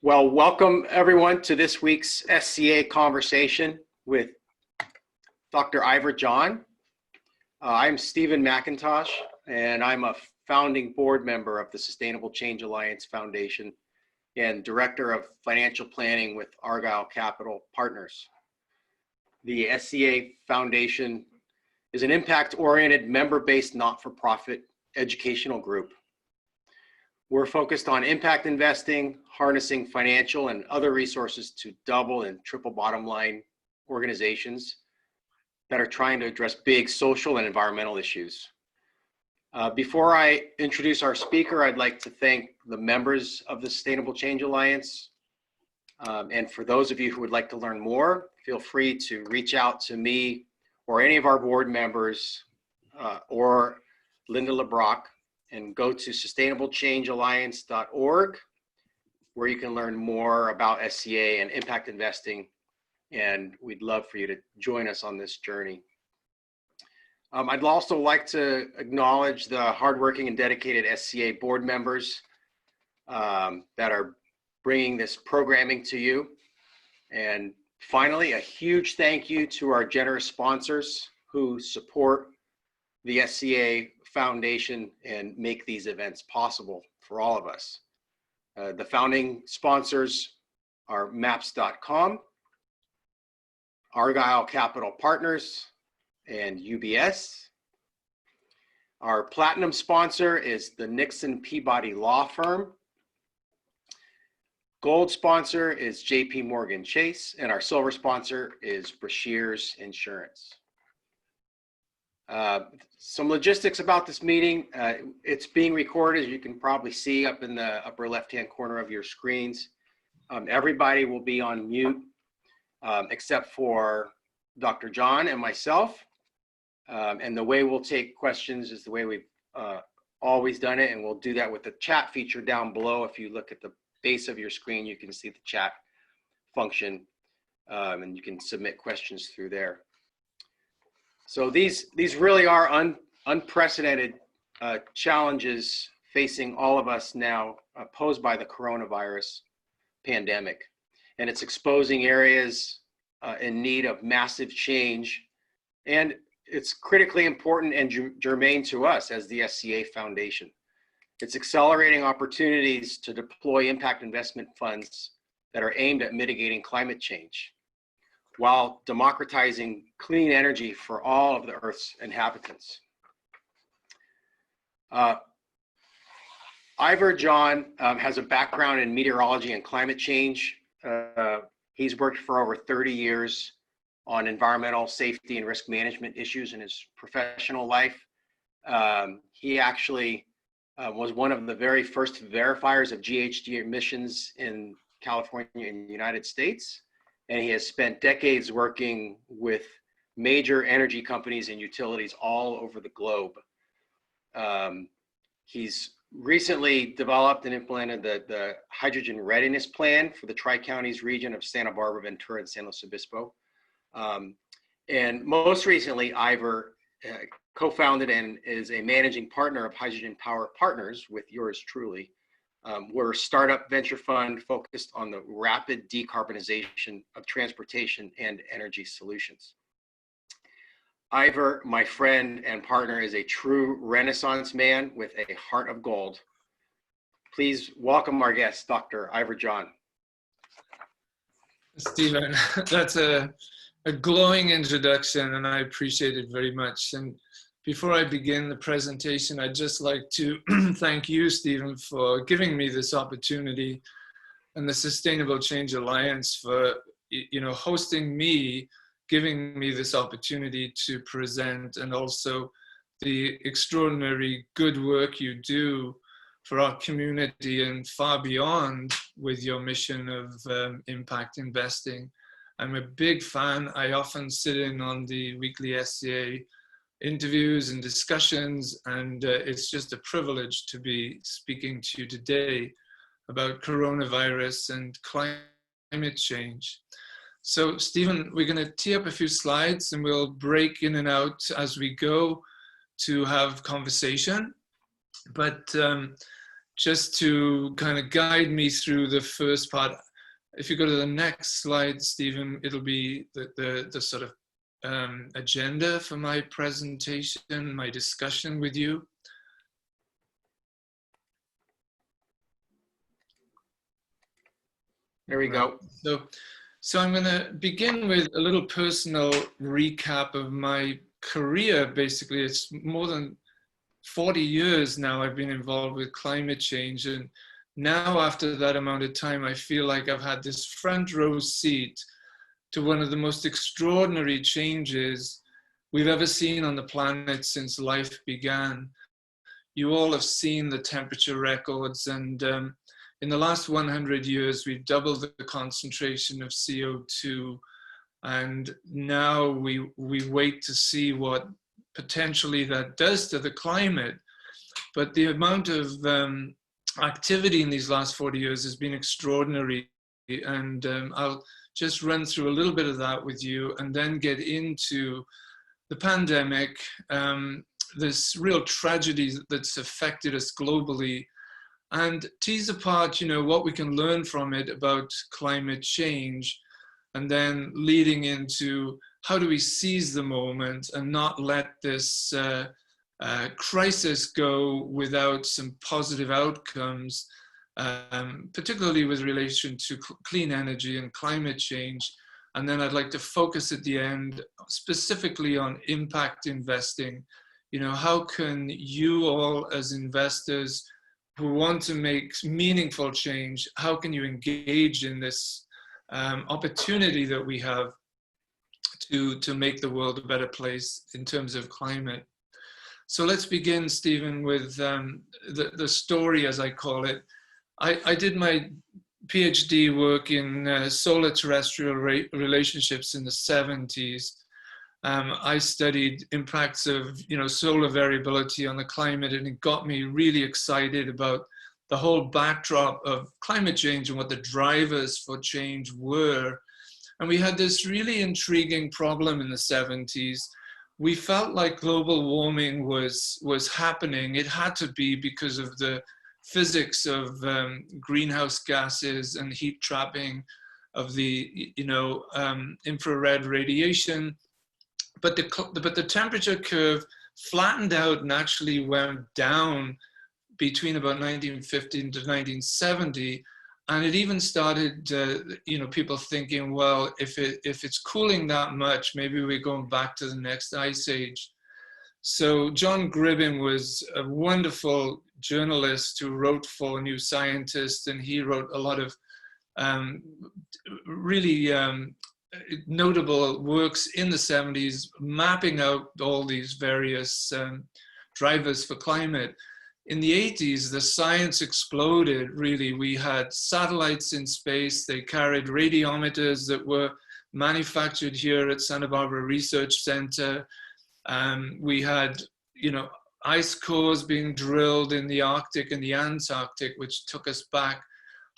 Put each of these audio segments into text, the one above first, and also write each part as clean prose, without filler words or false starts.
Well, welcome everyone to this week's SCA conversation with Dr. Ivor John. I'm Stephen MacIntosh, and I'm a founding board member of the Sustainable Change Alliance Foundation and Director of Financial Planning with Argyle Capital Partners. The SCA Foundation is an impact-oriented, member-based, not-for-profit educational group. We're focused on impact investing, harnessing financial and other resources to double and triple bottom line organizations that are trying to address big social and environmental issues. Before I introduce our speaker, I'd like to thank the members of the Sustainable Change Alliance. And for those of you who would like to learn more, feel free to reach out to me or any of our board members or Linda LeBrock, and go to sustainablechangealliance.org, where you can learn more about SCA and impact investing, and we'd love for you to join us on this journey. I'd also like to acknowledge the hardworking and dedicated SCA board members that are bringing this programming to you. And finally, a huge thank you to our generous sponsors who support the SCA Foundation and make these events possible for all of us. The founding sponsors are maps.com, Argyle Capital Partners, and UBS. Our platinum sponsor is the Nixon Peabody Law Firm. Gold sponsor is JP Morgan Chase, and our silver sponsor is Brashears Insurance. Some logistics about this meeting. It's being recorded, as you can probably see up in the upper left-hand corner of your screens. Everybody will be on mute except for Dr. John and myself. And the way we'll take questions is the way we've always done it, and we'll do that with the chat feature down below. If you look at the base of your screen, you can see the chat function, and you can submit questions through there. So these really are unprecedented challenges facing all of us now, posed by the coronavirus pandemic. And it's exposing areas in need of massive change. And it's critically important and germane to us as the SCA Foundation. It's accelerating opportunities to deploy impact investment funds that are aimed at mitigating climate change, while democratizing clean energy for all of the Earth's inhabitants. Ivor John has a background in meteorology and climate change. He's worked for over 30 years on environmental safety and risk management issues in his professional life. He actually was one of the very first verifiers of GHG emissions in California in the United States. And he has spent decades working with major energy companies and utilities all over the globe. He's recently developed and implemented the hydrogen readiness plan for the Tri-Counties region of Santa Barbara, Ventura, and San Luis Obispo. And most recently, Ivor co-founded and is a managing partner of Hydrogen Power Partners with yours truly. We're a startup venture fund focused on the rapid decarbonization of transportation and energy solutions. Ivor, my friend and partner, is a true Renaissance man with a heart of gold. Please welcome our guest, Dr. Ivor John. Stephen, that's a glowing introduction, and I appreciate it very much. And before I begin the presentation, I'd just like to thank you, Stephen, for giving me this opportunity, and the Sustainable Change Alliance for hosting me, giving me this opportunity to present, and also the extraordinary good work you do for our community and far beyond with your mission of impact investing. I'm a big fan. I often sit in on the weekly SCA interviews and discussions, and it's just a privilege to be speaking to you today about coronavirus and climate change. So Stephen, we're going to tee up a few slides and we'll break in and out as we go to have conversation. But just to kind of guide me through the first part. If you go to the next slide, Stephen, it'll be the sort of agenda for my presentation, my discussion with you. There we go. So I'm going to begin with a little personal recap of my career. Basically, it's more than 40 years now I've been involved with climate change. And now after that amount of time, I feel like I've had this front row seat to one of the most extraordinary changes we've ever seen on the planet since life began. You all have seen the temperature records, and in the last 100 years, we've doubled the concentration of CO2. And now we wait to see what potentially that does to the climate. But the amount of activity in these last 40 years has been extraordinary. And I'll just run through a little bit of that with you and then get into the pandemic, this real tragedy that's affected us globally, and tease apart, what we can learn from it about climate change, and then leading into how do we seize the moment and not let this crisis go without some positive outcomes, particularly with relation to clean energy and climate change. And then I'd like to focus at the end specifically on impact investing. How can you all as investors who want to make meaningful change, how can you engage in this opportunity that we have to make the world a better place in terms of climate? So let's begin, Stephen, with the story, as I call it. I did my PhD work in solar terrestrial relationships in the 70s. I studied impacts of solar variability on the climate, and it got me really excited about the whole backdrop of climate change and what the drivers for change were. And we had this really intriguing problem in the 70s. We felt like global warming was happening. It had to be because of the physics of greenhouse gases and heat trapping of the infrared radiation. But the temperature curve flattened out and actually went down between about 1950 to 1970. And it even started, people thinking, well, if it's cooling that much, maybe we're going back to the next ice age. So John Gribbin was a wonderful journalist who wrote for New Scientist, and he wrote a lot of really notable works in the 70s, mapping out all these various drivers for climate. In the 80s, the science exploded, really. We had satellites in space. They carried radiometers that were manufactured here at Santa Barbara Research Center. We had, ice cores being drilled in the Arctic and the Antarctic, which took us back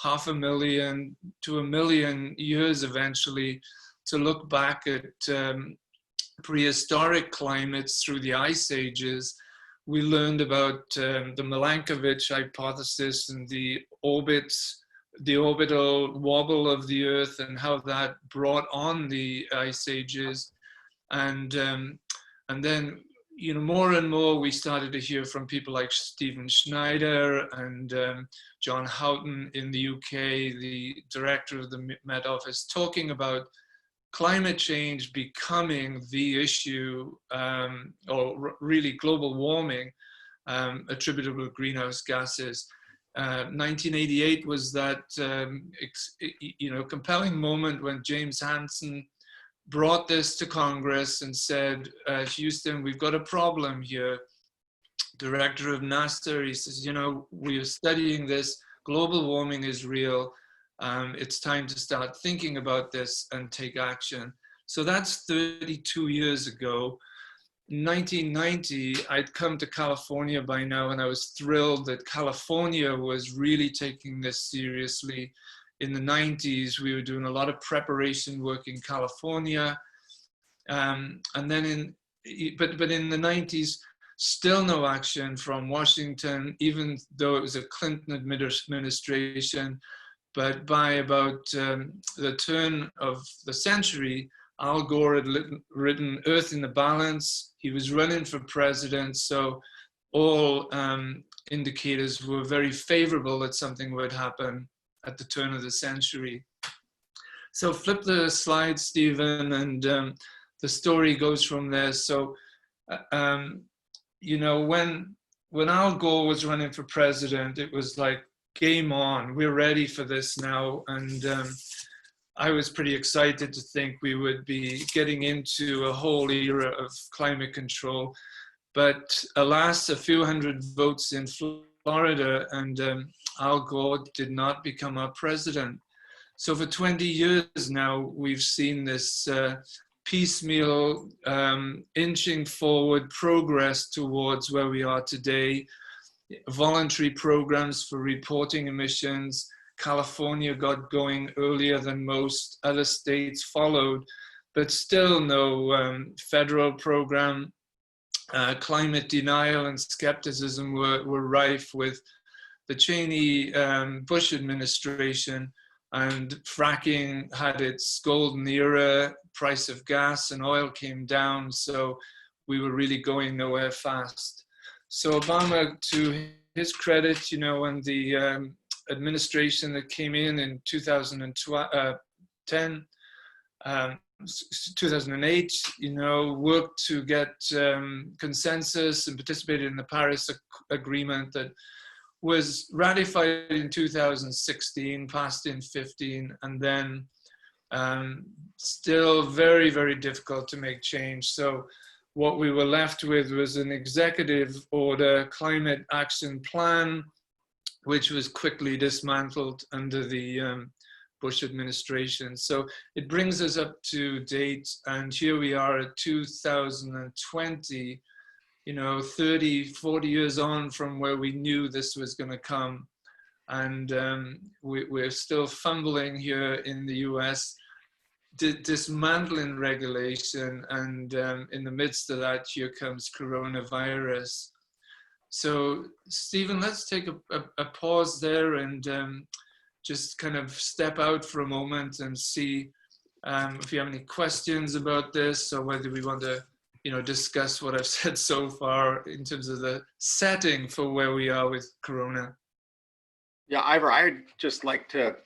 500,000 to 1 million years eventually to look back at prehistoric climates through the ice ages. We learned about the Milankovitch hypothesis and the orbital wobble of the Earth and how that brought on the ice ages. And then, more and more we started to hear from people like Stephen Schneider and John Houghton in the UK, the director of the Met Office, talking about climate change becoming the issue, or really global warming attributable to greenhouse gases. 1988 was that compelling moment when James Hansen brought this to Congress and said, Houston, we've got a problem here. Director of NASA, he says, we are studying this. Global warming is real. It's time to start thinking about this and take action. So that's 32 years ago. In 1990, I'd come to California by now, and I was thrilled that California was really taking this seriously. In the 90s, we were doing a lot of preparation work in California. And then but in the 90s, still no action from Washington, even though it was a Clinton administration. But by about the turn of the century, Al Gore had written Earth in the Balance. He was running for president, so all indicators were very favorable that something would happen at the turn of the century. So flip the slide, Stephen, and the story goes from there. So, you know, when Al Gore was running for president, it was like, game on, we're ready for this now. And I was pretty excited to think we would be getting into a whole era of climate control. But alas, a few hundred votes in Florida, and Al Gore did not become our president. So for 20 years now, we've seen this piecemeal inching forward progress towards where we are today. Voluntary programs for reporting emissions. California got going earlier than most. Other states followed, but still no federal program. Climate denial and skepticism were rife with the Cheney Bush administration, and fracking had its golden era. Price of gas and oil came down, so we were really going nowhere fast. So Obama, to his credit, you know, when the administration that came in 2010, 2008, you know, worked to get consensus and participated in the Paris Agreement that was ratified in 2016, passed in 15, and then still very, very difficult to make change. So what we were left with was an executive order climate action plan, which was quickly dismantled under the Bush administration. So it brings us up to date, and here we are at 2020, you know, 30, 40 years on from where we knew this was going to come. And we're still fumbling here in the US, dismantling regulation, and in the midst of that, here comes coronavirus. So, Stephen, let's take a pause there and just kind of step out for a moment and see if you have any questions about this, or whether we want to, you know, discuss what I've said so far in terms of the setting for where we are with Corona. Yeah, Ivor, I'd just like to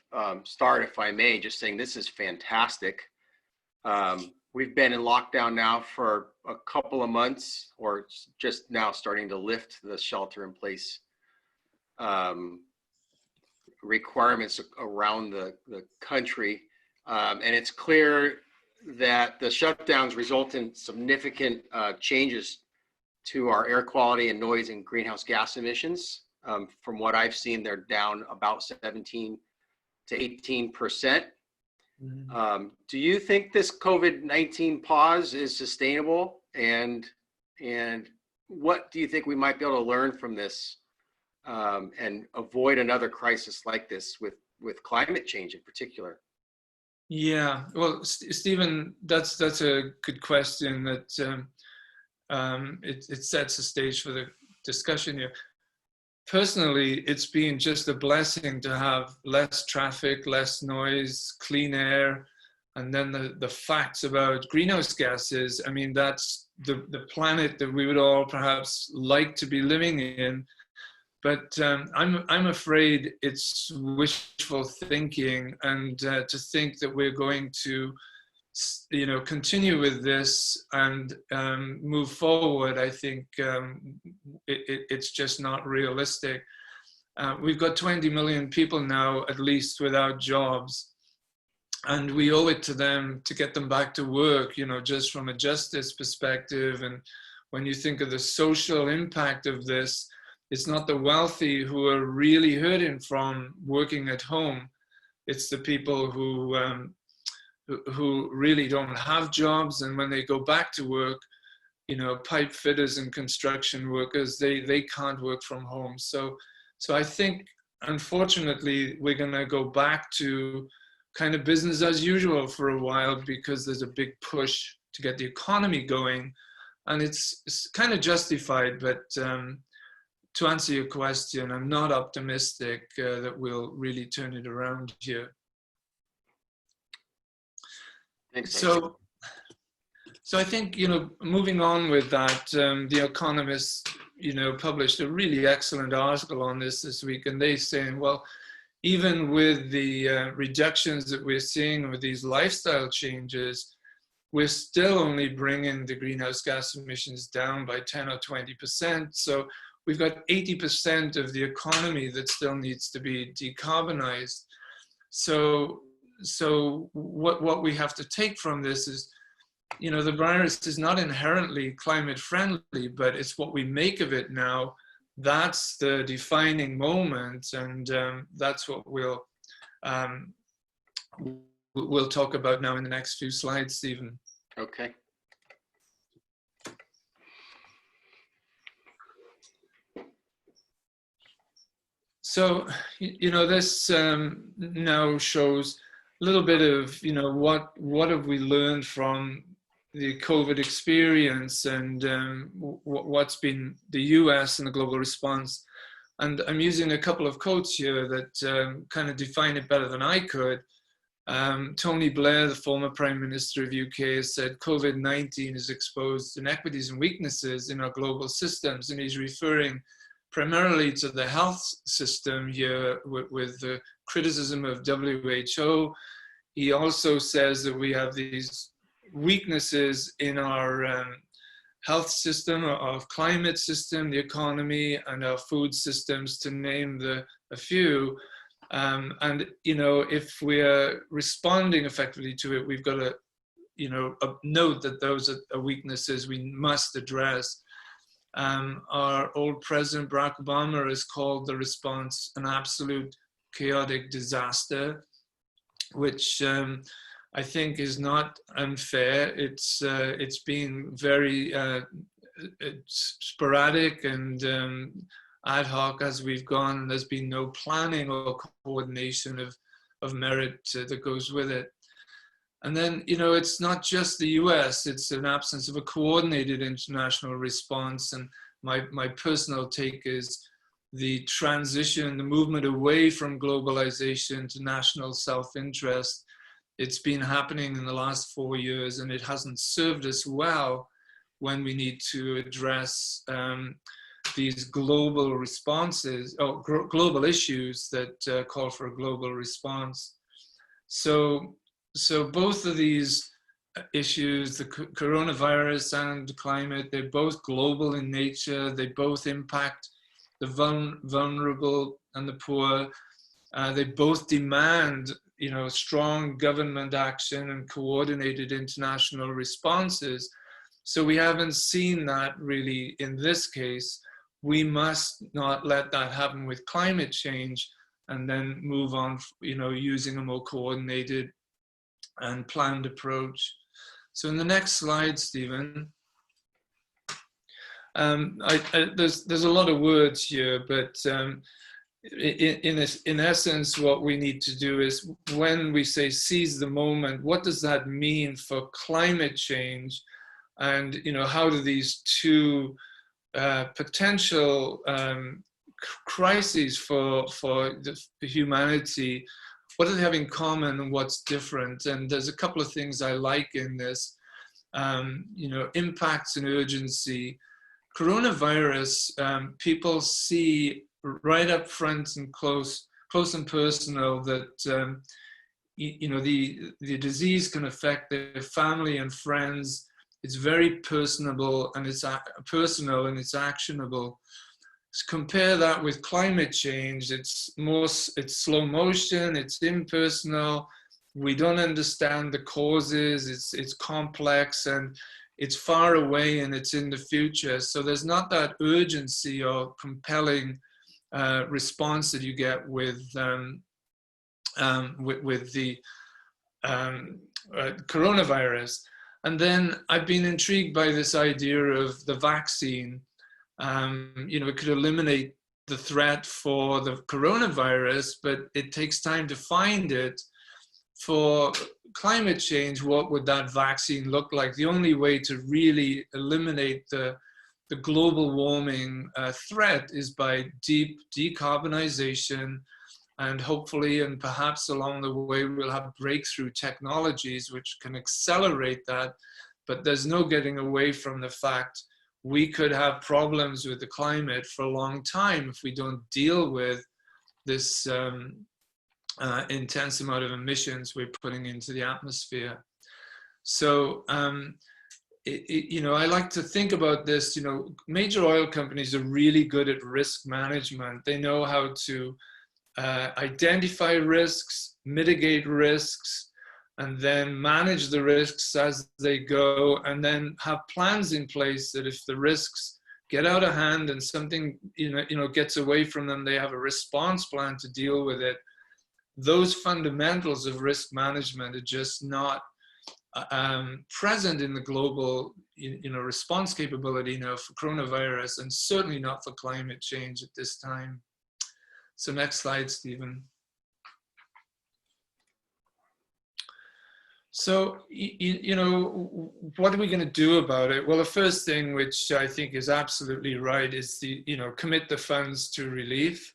start, if I may, just saying this is fantastic. We've been in lockdown now for a couple of months, or just now starting to lift the shelter-in-place requirements around the country. And it's clear that the shutdowns result in significant changes to our air quality and noise and greenhouse gas emissions. From what I've seen, they're down about 17 to 18%. Mm-hmm. Do you think this COVID-19 pause is sustainable? And what do you think we might be able to learn from this and avoid another crisis like this with climate change in particular? Yeah, well, Stephen, that's a good question. That it sets the stage for the discussion here. Personally, it's been just a blessing to have less traffic, less noise, clean air, and then the facts about greenhouse gases. I mean, that's the planet that we would all perhaps like to be living in. But I'm afraid it's wishful thinking, and to think that we're going to, you know, continue with this and move forward. I think it's just not realistic. We've got 20 million people now, at least, without jobs, and we owe it to them to get them back to work. You know, just from a justice perspective, and when you think of the social impact of this. It's not the wealthy who are really hurting from working at home. It's the people who really don't have jobs, and when they go back to work, you know, pipe fitters and construction workers, they can't work from home. So I think, unfortunately, we're going to go back to kind of business as usual for a while, because there's a big push to get the economy going. And it's kind of justified, but to answer your question, I'm not optimistic that we'll really turn it around here. Thanks. So I think, moving on with that, The Economist, published a really excellent article on this week, and they saying, well, even with the reductions that we're seeing with these lifestyle changes, we're still only bringing the greenhouse gas emissions down by 10 or 20%. So we've got 80% of the economy that still needs to be decarbonized. So what we have to take from this is, the virus is not inherently climate friendly, but it's what we make of it now. That's the defining moment, and that's what we'll talk about now in the next few slides, Stephen. Okay. So, this now shows a little bit of, what have we learned from the COVID experience, and what's been the US and the global response. And I'm using a couple of quotes here that kind of define it better than I could. Tony Blair, the former Prime Minister of UK, said COVID-19 has exposed inequities and weaknesses in our global systems, and he's referring primarily to the health system here with the criticism of WHO. He also says that we have these weaknesses in our health system, our climate system, the economy, and our food systems, to name a few. And if we're responding effectively to it, we've got to note that those are weaknesses we must address. Our old President Barack Obama has called the response an absolute chaotic disaster, which I think is not unfair. It's been very sporadic and ad hoc as we've gone, and there's been no planning or coordination of merit that goes with it. And then, it's not just the US, it's an absence of a coordinated international response. And my personal take is the transition, the movement away from globalization to national self-interest. It's been happening in the last 4 years, and it hasn't served us well when we need to address these global responses, or global issues that call for a global response. So both of these issues, the coronavirus and climate, they're both global in nature. They both impact the vulnerable and the poor. They both demand, strong government action and coordinated international responses. So we haven't seen that really in this case. We must not let that happen with climate change, and then move on, using a more coordinated and planned approach. So in the next slide, Stephen, there's a lot of words here, but in essence, what we need to do is, when we say seize the moment, what does that mean for climate change? And how do these two potential crises for humanity, what do they have in common and what's different? And there's a couple of things I like in this, impacts and urgency. Coronavirus, people see right up front and close and personal that, the disease can affect their family and friends. It's very personal and it's actionable. Compare that with climate change. It's slow motion, it's impersonal. We don't understand the causes. It's complex, and it's far away, and it's in the future. So there's not that urgency or compelling response that you get with the coronavirus. And then I've been intrigued by this idea of the vaccine. It could eliminate the threat for the coronavirus, but it takes time to find it. For climate change, what would that vaccine look like? The only way to really eliminate the global warming threat is by deep decarbonization, and hopefully and perhaps along the way we'll have breakthrough technologies which can accelerate that. But there's no getting away from the fact we could have problems with the climate for a long time if we don't deal with this intense amount of emissions we're putting into the atmosphere. So, you know, I like to think about this, you know, major oil companies are really good at risk management. They know how to identify risks, mitigate risks, and then manage the risks as they go, and then have plans in place that if the risks get out of hand and something you know gets away from them, they have a response plan to deal with it. Those fundamentals of risk management are just not present in the global response capability now for coronavirus, and certainly not for climate change at this time. So next slide, Stephen. So, you know, what are we going to do about it? Well, the first thing, which I think is absolutely right, is commit the funds to relief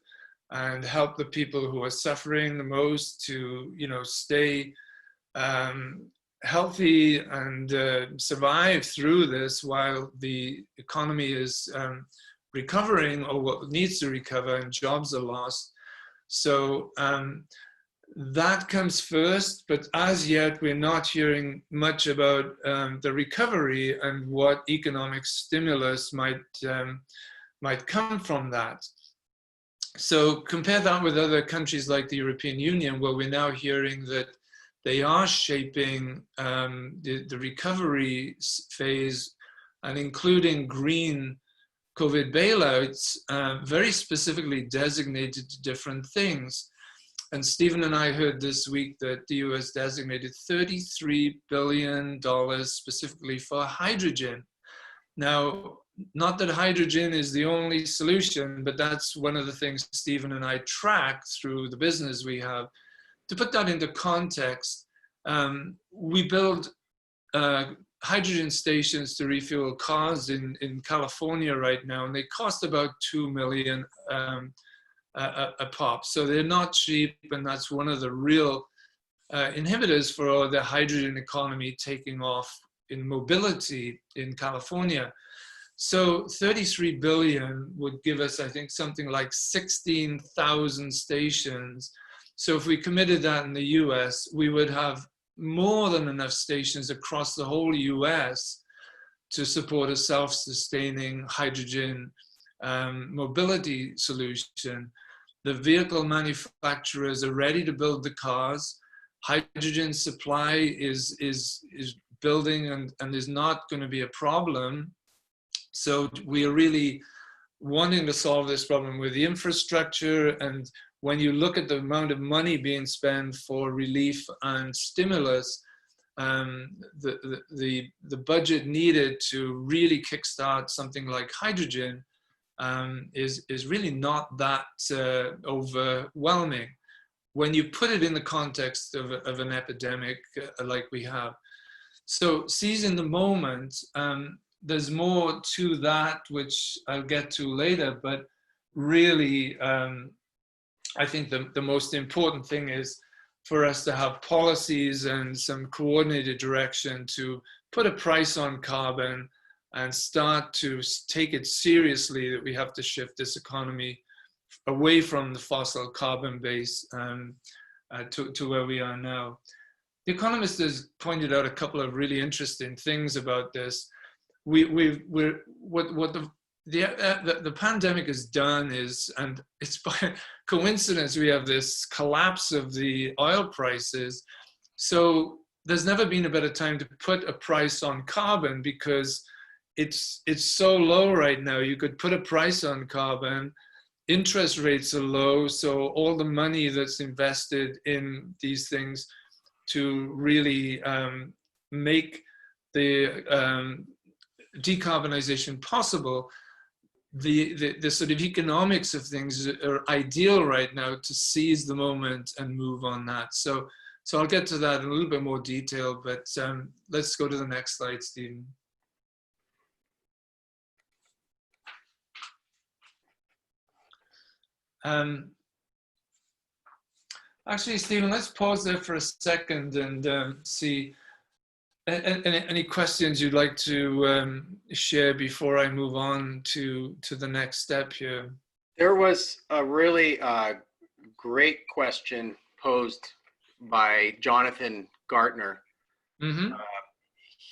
and help the people who are suffering the most to, stay healthy and survive through this while the economy is recovering, or what needs to recover, and jobs are lost. So that comes first, but as yet we're not hearing much about the recovery and what economic stimulus might come from that. So compare that with other countries like the European Union, where we're now hearing that they are shaping the recovery phase and including green COVID bailouts, very specifically designated to different things. And Stephen and I heard this week that the US designated $33 billion specifically for hydrogen. Now, not that hydrogen is the only solution, but that's one of the things Stephen and I track through the business we have. To put that into context, we build hydrogen stations to refuel cars in California right now, and they cost about $2 million a pop. So they're not cheap, and that's one of the real inhibitors for the hydrogen economy taking off in mobility in California. So 33 billion would give us, I think, something like 16,000 stations. So if we committed that in the US, we would have more than enough stations across the whole US to support a self-sustaining hydrogen mobility solution. The vehicle manufacturers are ready to build the cars. Hydrogen supply is building and is not going to be a problem. So we are really wanting to solve this problem with the infrastructure. And when you look at the amount of money being spent for relief and stimulus, the budget needed to really kickstart something like hydrogen is really not that overwhelming when you put it in the context of an epidemic like we have. So seizing the moment, there's more to that, which I'll get to later, but really, I think the most important thing is for us to have policies and some coordinated direction to put a price on carbon and start to take it seriously that we have to shift this economy away from the fossil carbon base to where we are now. The Economist has pointed out a couple of really interesting things about this. What the pandemic has done is, and it's by coincidence, we have this collapse of the oil prices. So there's never been a better time to put a price on carbon, because it's so low right now. You could put a price on carbon. Interest rates are low, so all the money that's invested in these things to really make the decarbonization possible, the sort of economics of things are ideal right now to seize the moment and move on that. So So I'll get to that in a little bit more detail, but let's go to the next slide, Stephen. Actually, Stephen, let's pause there for a second and see any questions you'd like to share before I move on to the next step here. There was a really great question posed by Jonathan Gartner. Mm-hmm.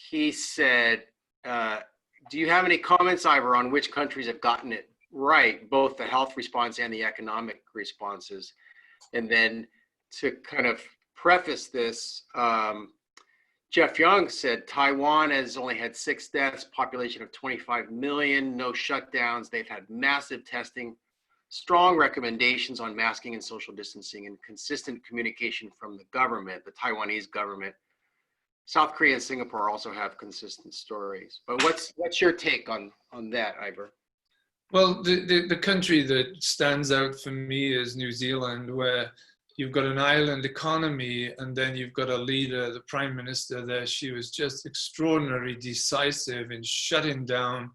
He said, do you have any comments, Ivor, on which countries have gotten it right, both the health response and the economic responses? And then to kind of preface this, Jeff Young said Taiwan has only had 6 deaths, population of 25 million, no shutdowns. They've had massive testing, strong recommendations on masking and social distancing, and consistent communication from the government, the Taiwanese government. South Korea and Singapore also have consistent stories. But what's your take on that, Ivor? Well, the country that stands out for me is New Zealand, where you've got an island economy, and then you've got a leader, the prime minister there. She was just extraordinarily decisive in shutting down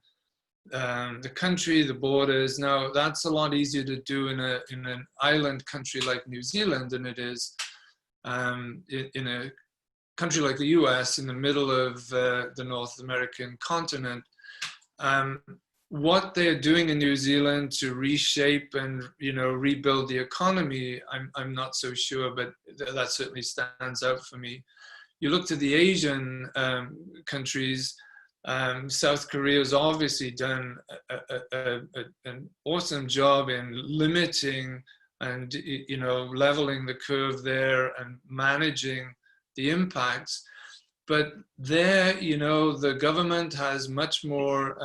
the country, the borders. Now, that's a lot easier to do in an island country like New Zealand than it is in a country like the US in the middle of the North American continent. What they're doing in New Zealand to reshape and rebuild the economy, I'm not so sure, but that certainly stands out for me. You look to the Asian countries. South Korea has obviously done an awesome job in limiting and leveling the curve there and managing the impacts. But there, the government has much more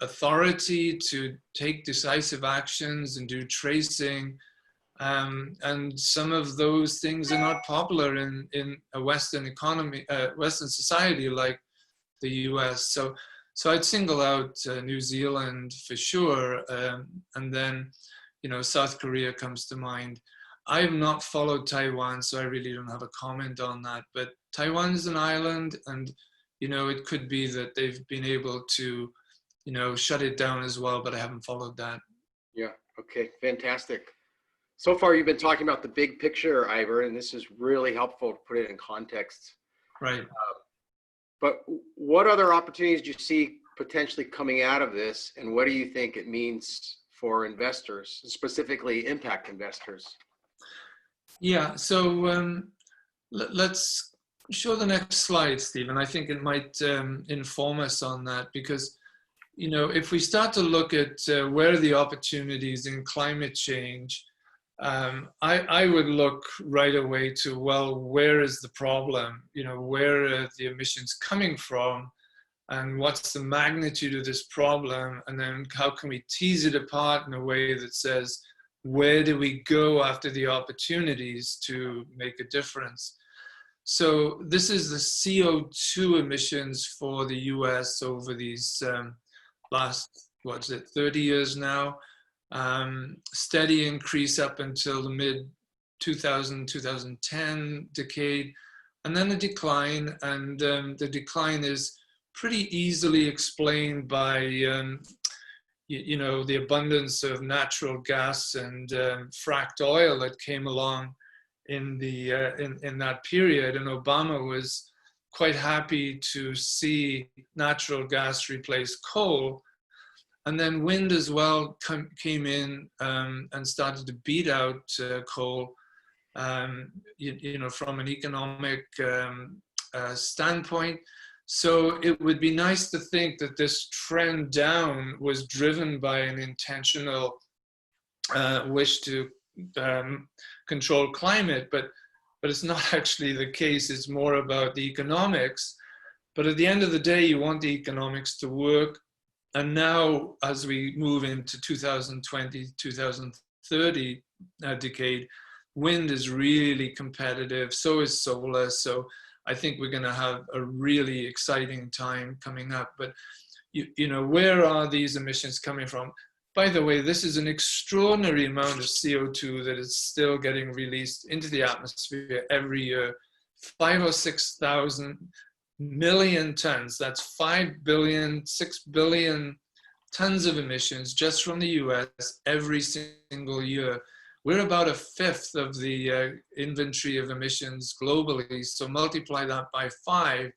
authority to take decisive actions and do tracing, and some of those things are not popular in a Western economy, Western society like the US. So I'd single out New Zealand for sure, and then South Korea comes to mind. I have not followed Taiwan, so I really don't have a comment on that. But Taiwan is an island, and it could be that they've been able to shut it down as well, but I haven't followed that. Yeah, okay, fantastic. So far, you've been talking about the big picture, Ivor, and this is really helpful to put it in context. Right. But what other opportunities do you see potentially coming out of this, and what do you think it means for investors, specifically impact investors? Yeah, so let's show the next slide, Stephen. I think it might inform us on that, because if we start to look at where are the opportunities in climate change, I would look right away to, well, where is the problem? Where are the emissions coming from? And what's the magnitude of this problem? And then how can we tease it apart in a way that says, where do we go after the opportunities to make a difference? So this is the CO2 emissions for the US over these last, 30 years now. Steady increase up until the mid 2010 decade, and then a decline. And the decline is pretty easily explained by the abundance of natural gas and fracked oil that came along in that period. And Obama was quite happy to see natural gas replace coal. And then wind as well came in and started to beat out coal, from an economic standpoint. So it would be nice to think that this trend down was driven by an intentional wish to control climate, but it's not actually the case. It's more about the economics. But at the end of the day, you want the economics to work. And now, as we move into 2020, 2030 decade, wind is really competitive. So is solar. So I think we're going to have a really exciting time coming up. But where are these emissions coming from? by the way, this is an extraordinary amount of CO2 that is still getting released into the atmosphere every year. 5 or 6,000 million tons. That's 5 billion, 6 billion tons of emissions just from the US every single year. We're about a fifth of the inventory of emissions globally. So multiply that by 5,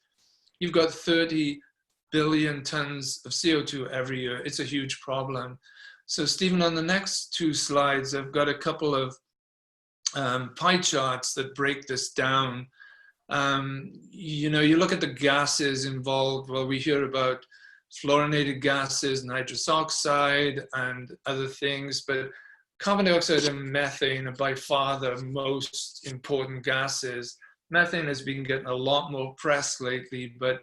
you've got 30 billion tons of CO2 every year. It's a huge problem. So Stephen, on the next 2 slides, I've got a couple of pie charts that break this down. You know, you look at the gases involved. Well, we hear about fluorinated gases, nitrous oxide, and other things, but carbon dioxide and methane are by far the most important gases. Methane has been getting a lot more press lately, but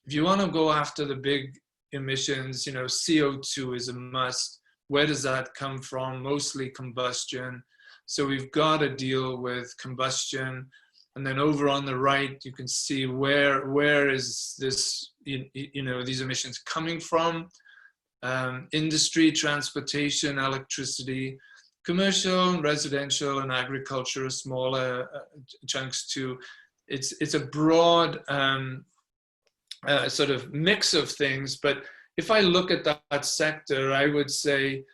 if you want to go after the big emissions, you know, CO2 is a must. Where does that come from? Mostly combustion. So we've got to deal with combustion. And then over on the right, you can see where is this, you know, these emissions coming from? Industry, transportation, electricity, commercial, residential, and agriculture are smaller chunks too. It's a broad sort of mix of things, but if I look at that sector, I would say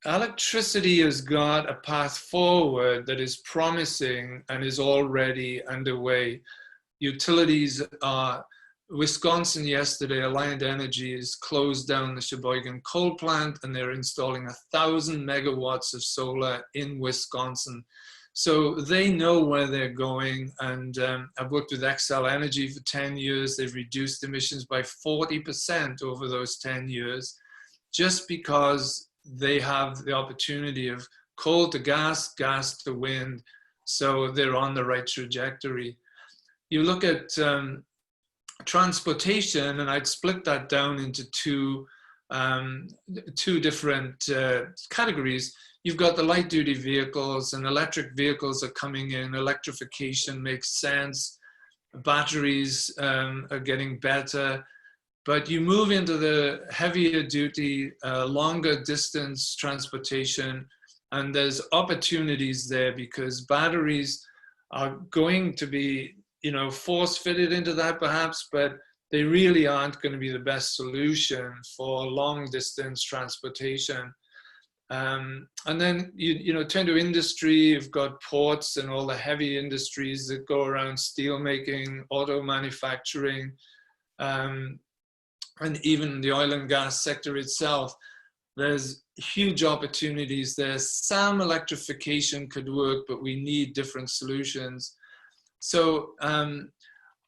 electricity has got a path forward that is promising and is already underway. Utilities are, Wisconsin yesterday, Alliant Energy has closed down the Sheboygan coal plant and they're installing 1,000 megawatts of solar in Wisconsin. So they know where they're going, and I've worked with Xcel Energy for 10 years. They've reduced emissions by 40% over those 10 years, just because they have the opportunity of coal to gas, gas to wind. So they're on the right trajectory. You look at transportation, and I'd split that down into two different categories. You've got the light duty vehicles, and electric vehicles are coming in. Electrification makes sense. Batteries are getting better. But you move into the heavier duty, longer distance transportation, and there's opportunities there because batteries are going to be, you know, force fitted into that perhaps, but they really aren't going to be the best solution for long distance transportation. And then you know, turn to industry. You've got ports and all the heavy industries that go around, steel making, auto manufacturing, and even the oil and gas sector itself. There's huge opportunities there. Some electrification could work, but we need different solutions. So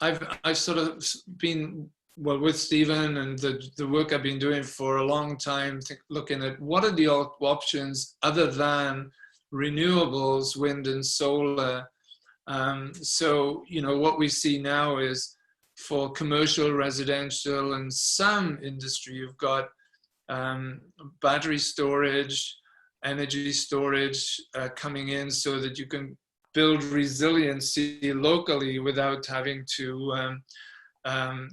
I've sort of been, well, with Stephen and the work I've been doing for a long time, looking at what are the options other than renewables, wind and solar. So, you know, what we see now is for commercial, residential, and some industry, you've got battery storage, energy storage coming in so that you can build resiliency locally without having to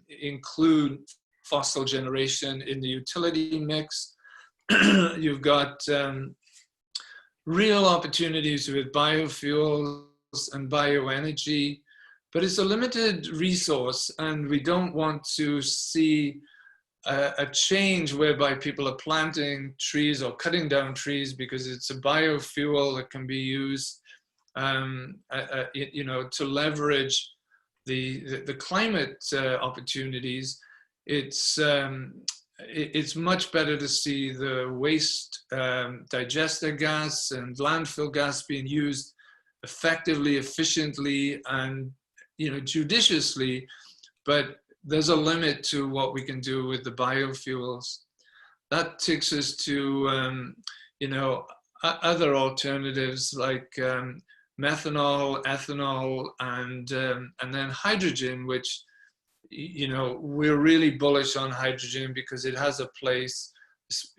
include fossil generation in the utility mix. You've got real opportunities with biofuels and bioenergy, but it's a limited resource, and we don't want to see a change whereby people are planting trees or cutting down trees because it's a biofuel that can be used, you know, to leverage the climate opportunities. It's much better to see the waste digester gas and landfill gas being used effectively, efficiently, and, you know, judiciously, but there's a limit to what we can do with the biofuels. That takes us to, you know, other alternatives like methanol, ethanol, and then hydrogen, which, you know, we're really bullish on hydrogen because it has a place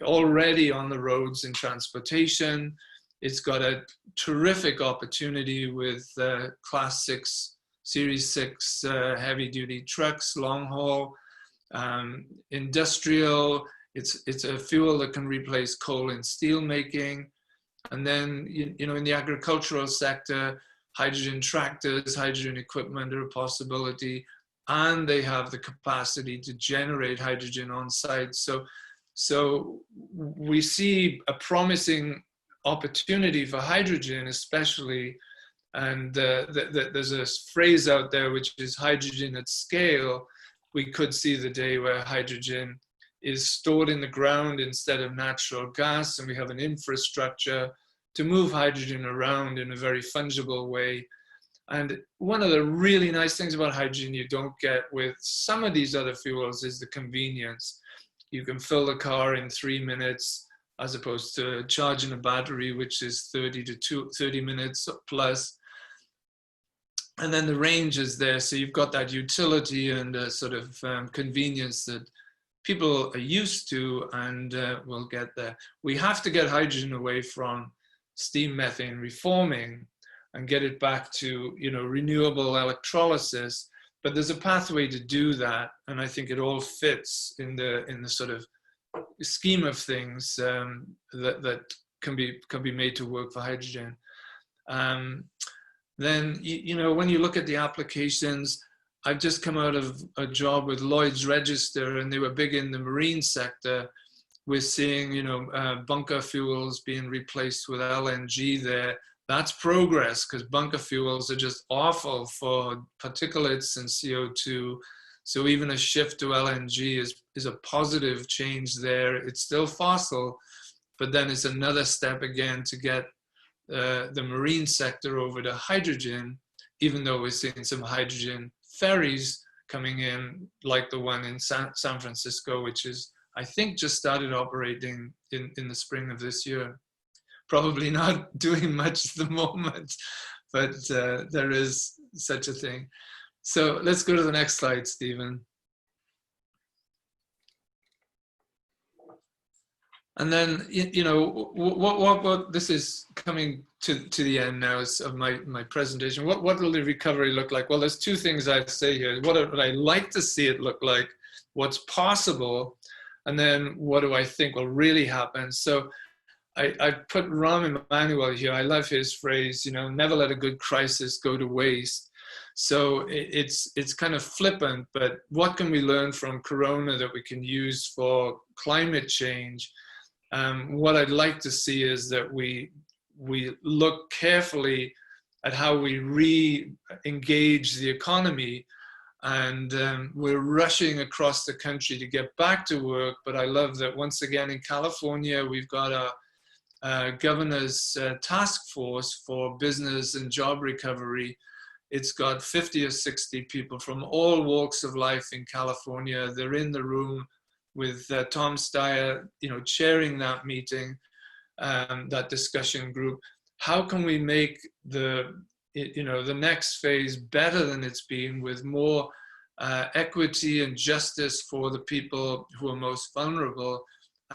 already on the roads in transportation. It's got a terrific opportunity with Class 6, Series 6 heavy duty trucks, long haul, industrial. It's a fuel that can replace coal in steel making. And then, you know, in the agricultural sector, hydrogen tractors, hydrogen equipment are a possibility, and they have the capacity to generate hydrogen on site. So we see a promising opportunity for hydrogen, especially, and there's a phrase out there which is hydrogen at scale. We could see the day where hydrogen is stored in the ground instead of natural gas, and we have an infrastructure to move hydrogen around in a very fungible way. And one of the really nice things about hydrogen you don't get with some of these other fuels is the convenience. You can fill the car in 3 minutes as opposed to charging a battery, which is 30 minutes plus. And then the range is there. So you've got that utility and a sort of convenience that people are used to, and will get there. We have to get hydrogen away from steam methane reforming and get it back to, you know, renewable electrolysis. But there's a pathway to do that, and I think it all fits in the sort of scheme of things that can be made to work for hydrogen. Then, you know, when you look at the applications, I've just come out of a job with Lloyd's Register, and they were big in the marine sector. We're seeing, you know, bunker fuels being replaced with LNG there. That's progress, because bunker fuels are just awful for particulates and CO2. So even a shift to LNG is a positive change there. It's still fossil, but then it's another step again to get the marine sector over to hydrogen, even though we're seeing some hydrogen ferries coming in, like the one in San Francisco, which is, I think, just started operating in the spring of this year. Probably not doing much at the moment, but there is such a thing. So let's go to the next slide, Stephen. And then, you know, what this is coming to the end now of my presentation. What will the recovery look like? Well, there's two things I'd say here. What would I like to see it look like? What's possible? And then what do I think will really happen? So I put Rahm Emanuel here. I love his phrase, you know, never let a good crisis go to waste. So it's kind of flippant, but what can we learn from Corona that we can use for climate change? What I'd like to see is that we look carefully at how we re-engage the economy. And we're rushing across the country to get back to work. But I love that once again in California, we've got a governor's task force for business and job recovery. It's got 50 or 60 people from all walks of life in California. They're in the room with Tom Steyer, you know, chairing that meeting, that discussion group. How can we make the next phase better than it's been, with more equity and justice for the people who are most vulnerable?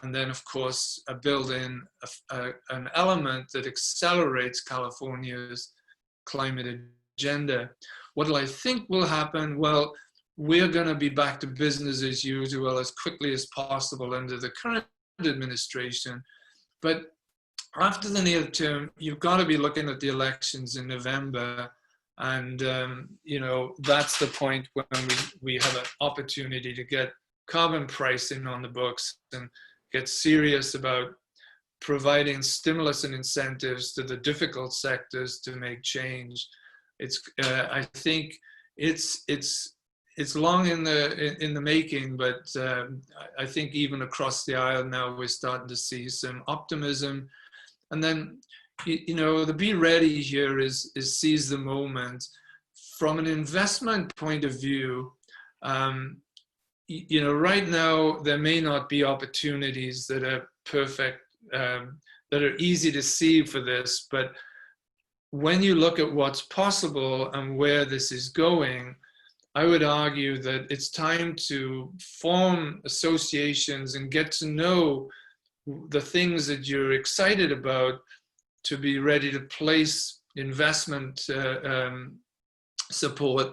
And then, of course, build in an element that accelerates California's climate agenda. What do I think will happen? Well, we're going to be back to business as usual as quickly as possible under the current administration. But after the near term, you've got to be looking at the elections in November. And, you know, that's the point when we have an opportunity to get carbon pricing on the books and get serious about providing stimulus and incentives to the difficult sectors to make change. I think it's long in the making, but I think even across the aisle now we're starting to see some optimism. And then, you know, the be ready here is seize the moment. From an investment point of view, you know, right now there may not be opportunities that are perfect, that are easy to see for this, but when you look at what's possible and where this is going, I would argue that it's time to form associations and get to know the things that you're excited about to be ready to place investment support.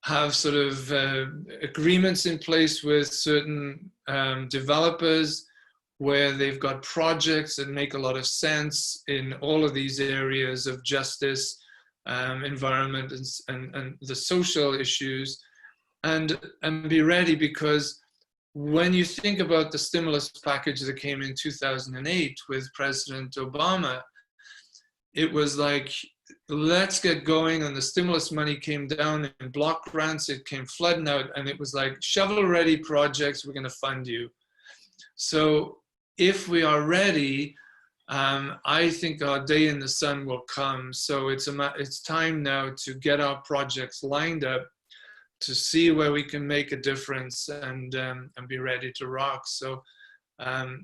have sort of agreements in place with certain developers where they've got projects that make a lot of sense in all of these areas of justice, environment, and the social issues, and be ready, because when you think about the stimulus package that came in 2008 with President Obama, it was like, let's get going, and the stimulus money came down in block grants, it came flooding out, and it was like, shovel ready projects, we're going to fund you. So if we are ready, I think our day in the sun will come. So it's time now to get our projects lined up, to see where we can make a difference, and be ready to rock. So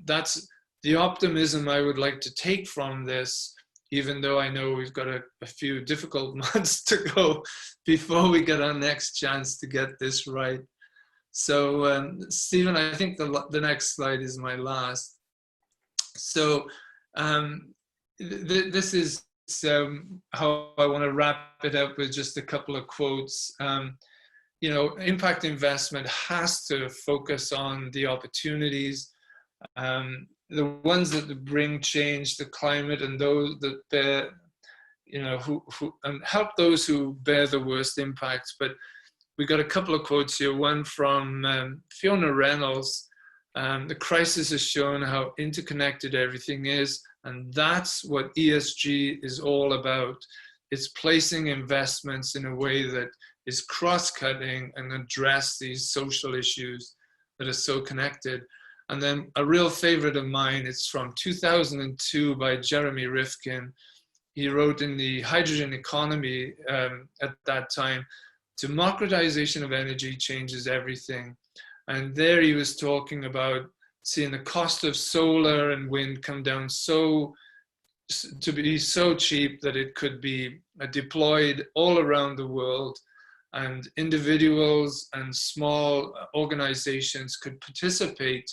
that's the optimism I would like to take from this, even though I know we've got a few difficult months to go before we get our next chance to get this right. So Stephen, I think the next slide is my last. So this is how I want to wrap it up, with just a couple of quotes. You know, impact investment has to focus on the opportunities, the ones that bring change, the climate, and those that bear, you know, who and help those who bear the worst impacts. But we got a couple of quotes here. One from Fiona Reynolds. The crisis has shown how interconnected everything is, and that's what ESG is all about. It's placing investments in a way that is cross-cutting and address these social issues that are so connected. And then a real favorite of mine, it's from 2002 by Jeremy Rifkin. He wrote in the Hydrogen Economy at that time, democratization of energy changes everything. And there he was talking about seeing the cost of solar and wind come down to be so cheap that it could be deployed all around the world, and individuals and small organizations could participate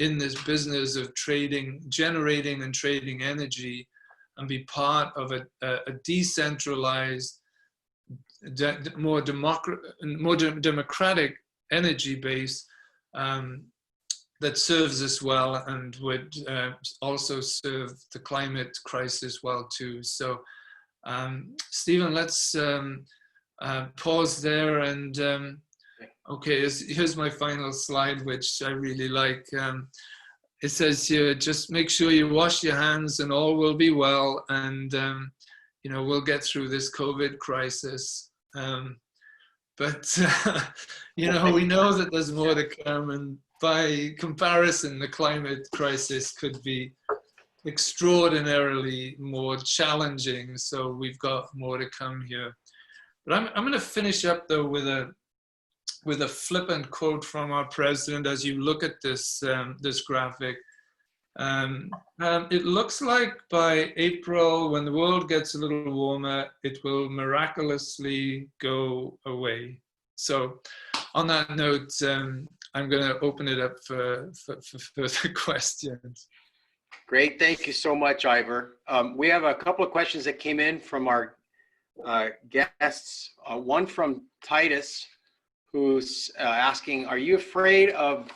in this business of generating and trading energy, and be part of a decentralized, more democratic energy base that serves us well, and would also serve the climate crisis well too. So Stephen, let's pause there, and okay, here's my final slide, which I really like. It says here, just make sure you wash your hands and all will be well, and you know, we'll get through this COVID crisis. But you know, we know that there's more to come, and by comparison, the climate crisis could be extraordinarily more challenging. So we've got more to come here. But I'm going to finish up though with a flippant quote from our president. As you look at this this graphic, it looks like by April, when the world gets a little warmer, it will miraculously go away. So on that note, I'm going to open it up for further questions. Great. Thank you so much, Ivor. We have a couple of questions that came in from our guests. One from Titus, who's asking, are you afraid of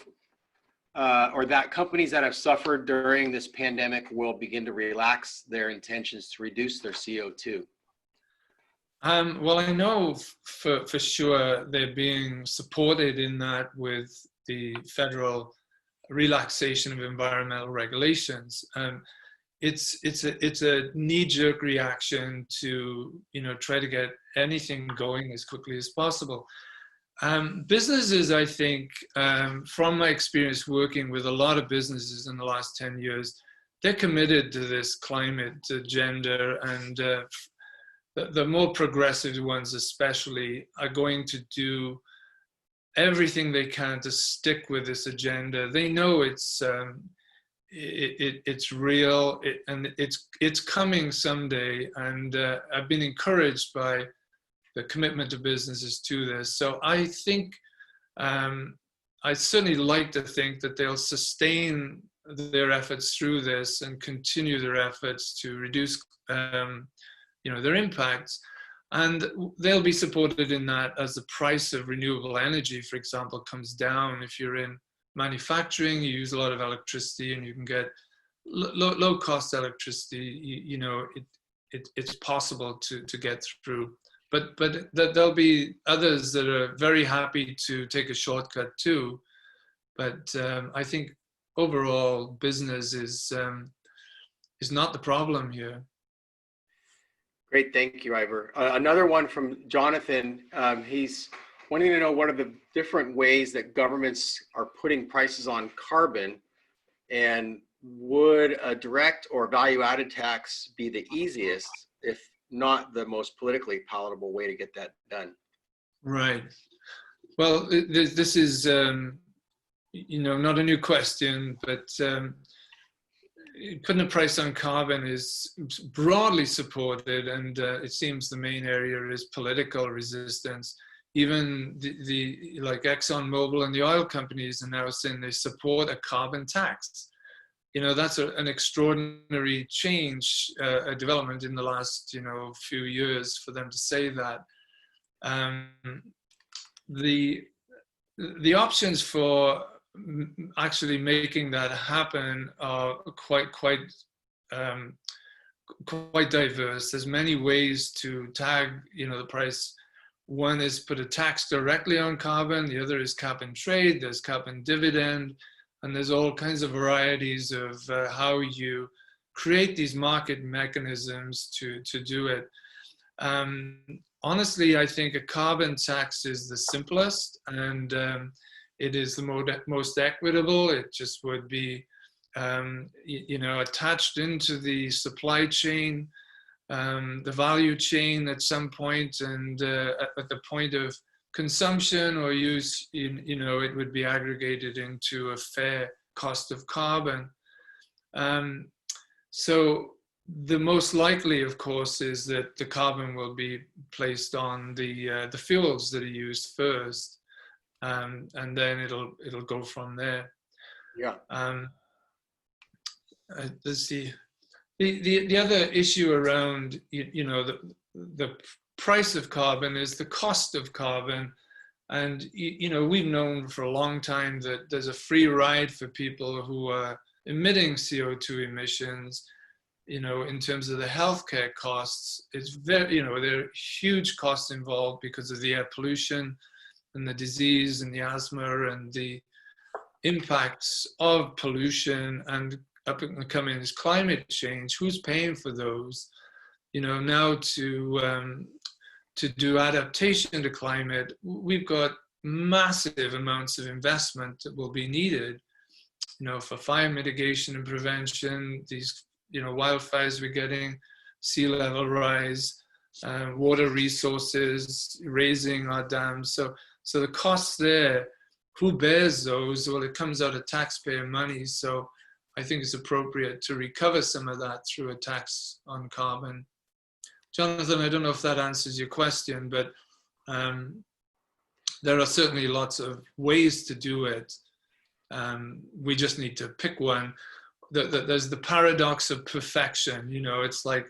or that companies that have suffered during this pandemic will begin to relax their intentions to reduce their CO2? Well, I know for sure they're being supported in that with the federal relaxation of environmental regulations. It's a knee-jerk reaction to, you know, try to get anything going as quickly as possible. Businesses, I think, from my experience working with a lot of businesses in the last 10 years, they're committed to this climate agenda, and the more progressive ones especially are going to do everything they can to stick with this agenda. They know it's real, and it's coming someday, and I've been encouraged by the commitment of businesses to this. So I think, I certainly like to think that they'll sustain their efforts through this and continue their efforts to reduce you know, their impacts. And they'll be supported in that as the price of renewable energy, for example, comes down. If you're in manufacturing, you use a lot of electricity and you can get low cost electricity, it's possible to get through. But there'll be others that are very happy to take a shortcut too. But I think overall business is not the problem here. Great, thank you, Ivor. Another one from Jonathan. He's wanting to know what are the different ways that governments are putting prices on carbon, and would a direct or value-added tax be the easiest, if not the most politically palatable way to get that done? Right. Well, this is not a new question, but putting a price on carbon is broadly supported, and it seems the main area is political resistance. Even the like ExxonMobil and the oil companies are now saying they support a carbon tax. That's an extraordinary change, a development in the last few years for them to say that. The options for actually making that happen are quite diverse. There's many ways to tag the price. One is put a tax directly on carbon, the other is cap and trade, there's cap and dividend, and there's all kinds of varieties of how you create these market mechanisms to do it. Honestly, I think a carbon tax is the simplest, and it is the most equitable. It just would be, attached into the supply chain, the value chain at some point, and at the point of consumption or use, it would be aggregated into a fair cost of carbon. So the most likely, of course, is that the carbon will be placed on the fuels that are used first, and then it'll go from there. Yeah. Let's see. The other issue around the price of carbon is the cost of carbon, and we've known for a long time that there's a free ride for people who are emitting CO2 emissions. In terms of the healthcare costs, it's very, there are huge costs involved because of the air pollution and the disease and the asthma and the impacts of pollution and up and coming is climate change. Who's paying for those? Now to do adaptation to climate, we've got massive amounts of investment that will be needed, for fire mitigation and prevention, these wildfires we're getting, sea level rise, water resources, raising our dams. So the costs there, who bears those? Well, it comes out of taxpayer money. So I think it's appropriate to recover some of that through a tax on carbon. Jonathan, I don't know if that answers your question, but there are certainly lots of ways to do it. We just need to pick one. There's the paradox of perfection. It's like,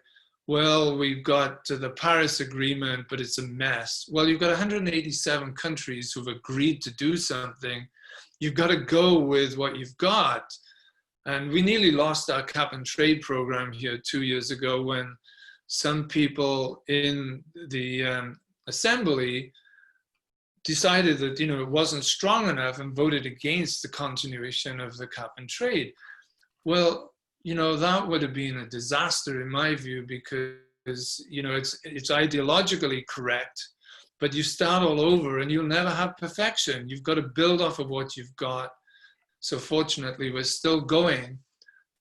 well, we've got the Paris Agreement, but it's a mess. Well, you've got 187 countries who've agreed to do something. You've got to go with what you've got. And we nearly lost our cap and trade program here 2 years ago when some people in the assembly decided that it wasn't strong enough and voted against the continuation of the cap and trade. Well, that would have been a disaster in my view, because it's ideologically correct, but you start all over and you'll never have perfection. You've got to build off of what you've got. So fortunately, we're still going,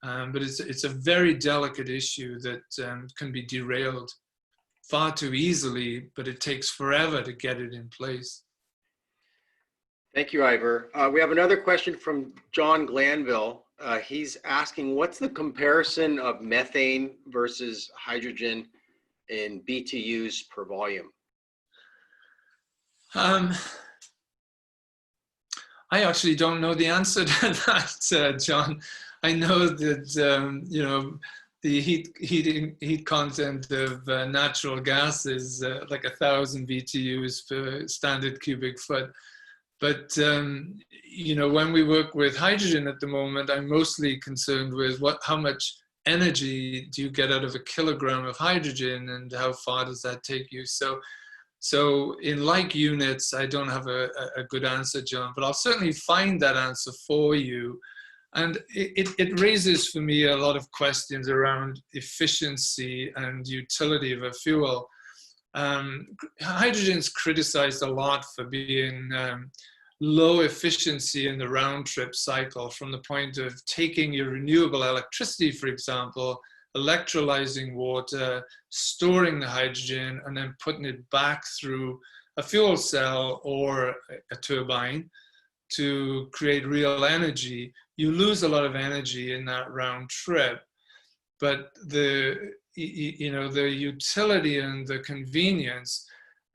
but it's a very delicate issue that can be derailed far too easily, but it takes forever to get it in place. Thank you, Ivor. We have another question from John Glanville. He's asking, what's the comparison of methane versus hydrogen in BTUs per volume? I actually don't know the answer to that, John. I know that, the heat content of natural gas is like 1,000 BTUs per standard cubic foot. But you know, when we work with hydrogen at the moment, I'm mostly concerned with how much energy do you get out of a kilogram of hydrogen, and how far does that take you? So in like units, I don't have a good answer, John, but I'll certainly find that answer for you. And it raises for me a lot of questions around efficiency and utility of a fuel. Hydrogen's criticized a lot for being low efficiency in the round trip cycle, from the point of taking your renewable electricity, for example, electrolyzing water, storing the hydrogen, and then putting it back through a fuel cell or a turbine to create real energy. You lose a lot of energy in that round trip, but the utility and the convenience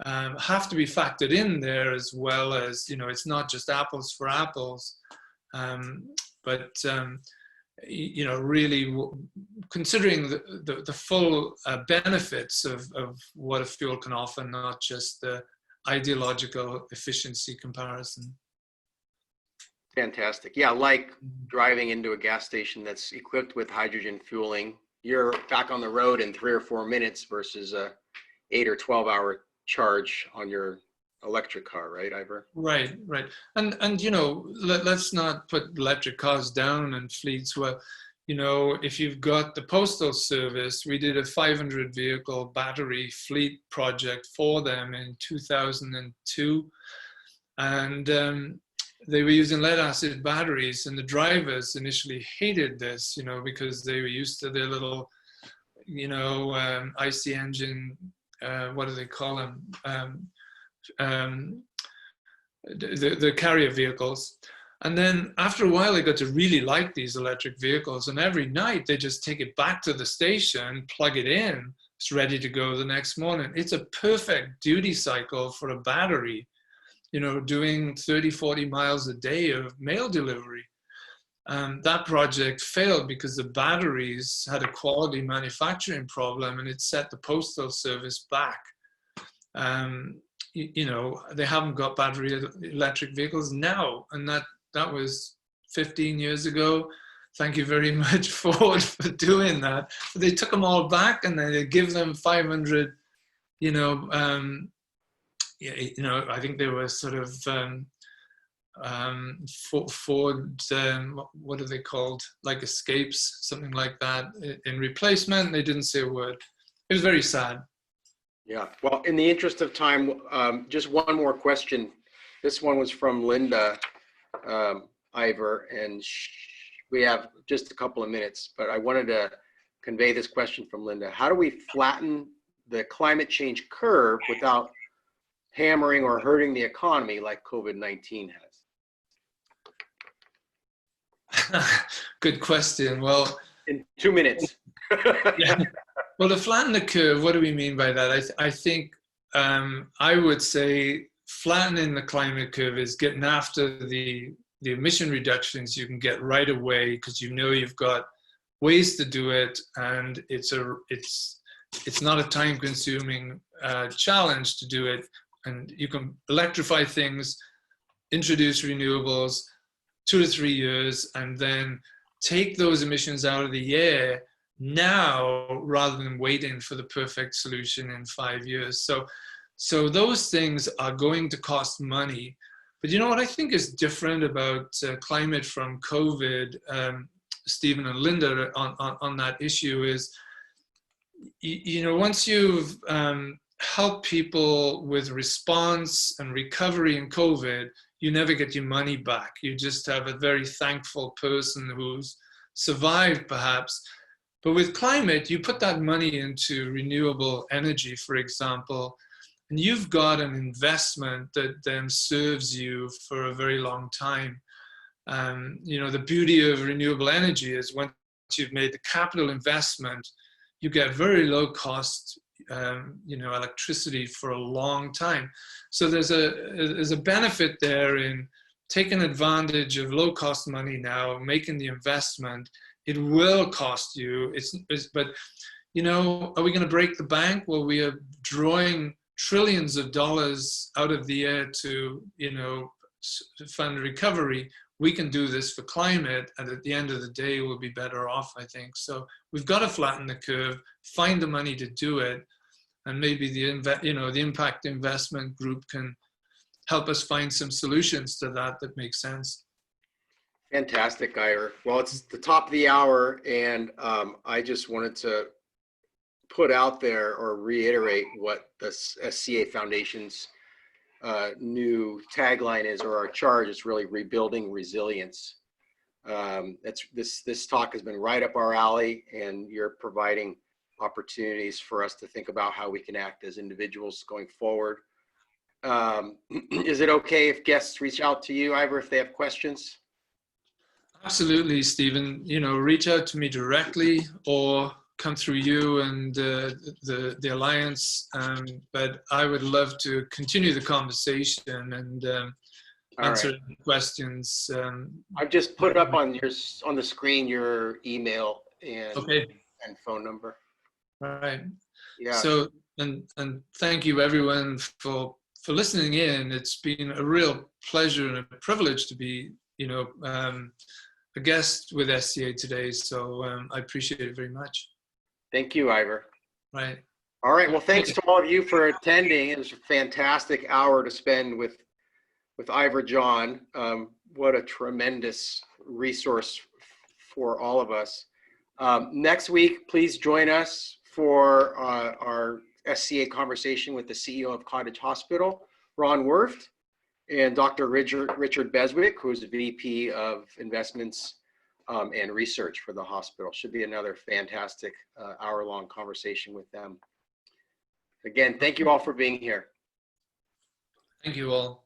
have to be factored in there, as well as, you know, it's not just apples for apples, but you know, really considering the full benefits of what a fuel can offer, not just the ideological efficiency comparison. Fantastic. Yeah, like driving into a gas station that's equipped with hydrogen fueling, you're back on the road in 3 or 4 minutes versus a 8 or 12 hour charge on your electric car, right, Ivor? Right. And you know, let's not put electric cars down and fleets. Well, you know, if you've got the Postal Service, we did a 500 vehicle battery fleet project for them in 2002. And they were using lead acid batteries, and the drivers initially hated this, you know, because they were used to their little, you know, IC engine, what do they call them? The carrier vehicles. And then after a while, they got to really like these electric vehicles. And every night they just take it back to the station, plug it in, it's ready to go the next morning. It's a perfect duty cycle for a battery, you know, doing 30, 40 miles a day of mail delivery. That project failed because the batteries had a quality manufacturing problem, and it set the Postal Service back. You know, they haven't got battery electric vehicles now, and that was 15 years ago. Thank you very much, Ford, for doing that. But they took them all back, and then they give them 500, you know, I think they were sort of Ford, what are they called? Like Escapes, something like that. In replacement, they didn't say a word. It was very sad. Yeah, well, in the interest of time, just one more question. This one was from Linda Ivor, and we have just a couple of minutes, but I wanted to convey this question from Linda. How do we flatten the climate change curve without hammering or hurting the economy like COVID-19 has? Good question. Well, in 2 minutes. Yeah. Well, to flatten the curve, what do we mean by that? I think I would say flattening the climate curve is getting after the emission reductions you can get right away, because you know you've got ways to do it, and it's not a time-consuming challenge to do it, and you can electrify things, introduce renewables, 2 to 3 years, and then take those emissions out of the air now rather than waiting for the perfect solution in 5 years. So those things are going to cost money. But you know what I think is different about climate from COVID, Stephen and Linda, on that issue is, you know, once you've helped people with response and recovery in COVID, you never get your money back. You just have a very thankful person who's survived, perhaps. But with climate, you put that money into renewable energy, for example, and you've got an investment that then serves you for a very long time. You know, the beauty of renewable energy is once you've made the capital investment, you get very low cost, you know, electricity for a long time. So there's a benefit there in taking advantage of low cost money now, making the investment, It will cost you. But you know, are we going to break the bank? Well, we are drawing trillions of dollars out of the air to, you know, fund recovery. We can do this for climate, and at the end of the day, we'll be better off, I think. So we've got to flatten the curve, find the money to do it, and maybe the impact investment group can help us find some solutions to that make sense. Fantastic, Ivor. Well, it's the top of the hour, and I just wanted to put out there or reiterate what the SCA Foundation's new tagline is, or our charge is really rebuilding resilience. This talk has been right up our alley, and you're providing opportunities for us to think about how we can act as individuals going forward. Is it okay if guests reach out to you, Ivor, if they have questions? Absolutely, Stephen. You know, reach out to me directly or come through you and the Alliance. But I would love to continue the conversation and answer questions. I've just put up on the screen your email and phone number. Right. Yeah. So and thank you everyone for listening in. It's been a real pleasure and a privilege to be, you know, a guest with SCA today. So I appreciate it very much. Thank you, Ivor. Right. All right. Well, thanks to all of you for attending. It was a fantastic hour to spend with Ivor John. What a tremendous resource for all of us. Next week, please join us for our SCA conversation with the CEO of Cottage Hospital, Ron Wirth, and Dr. Richard Beswick, who's the VP of Investments and Research for the hospital. Should be another fantastic hour-long conversation with them. Again, thank you all for being here. Thank you all.